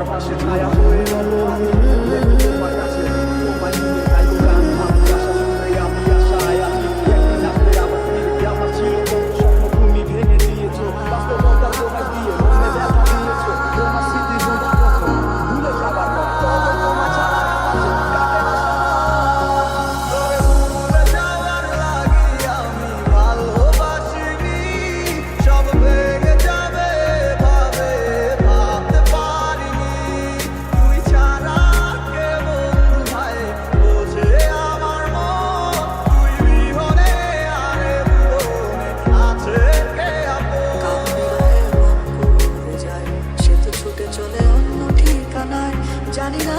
তোমার পাশে ছায়া হয়ে রব আমি তোমার কাছে তোমায় নিয়ে গাইবো গান আমি আশা শুনে আমি আশায় আছি একদিন আসবে আবার ফিরবে আমার ছিল কত স্বপ্ন তুমি ভেঙে দিয়েছো বাস্তবতার তোমায় দিয়ে মনে ব্যথা দিয়েছো তোমার স্মৃতি তোমার কথা ভুলে যাবার পর তবে তোমার ছাড়া আমার জীবন কাটে না তোরে ভুলে যাওয়ার লাগি আমি ভালোবাসিনি সব ভেঙে যাবে ভাবে ভাবতে পারিনি তুই ছাড়া কে বন্ধু ভাই বোঝে আমার মন তুই বিহনে আরে ভুবনে আছে কে আপন কাল বিরহে মন করে যায় সে তো ছুটে চলে অন্য ঠিকানায় জানি না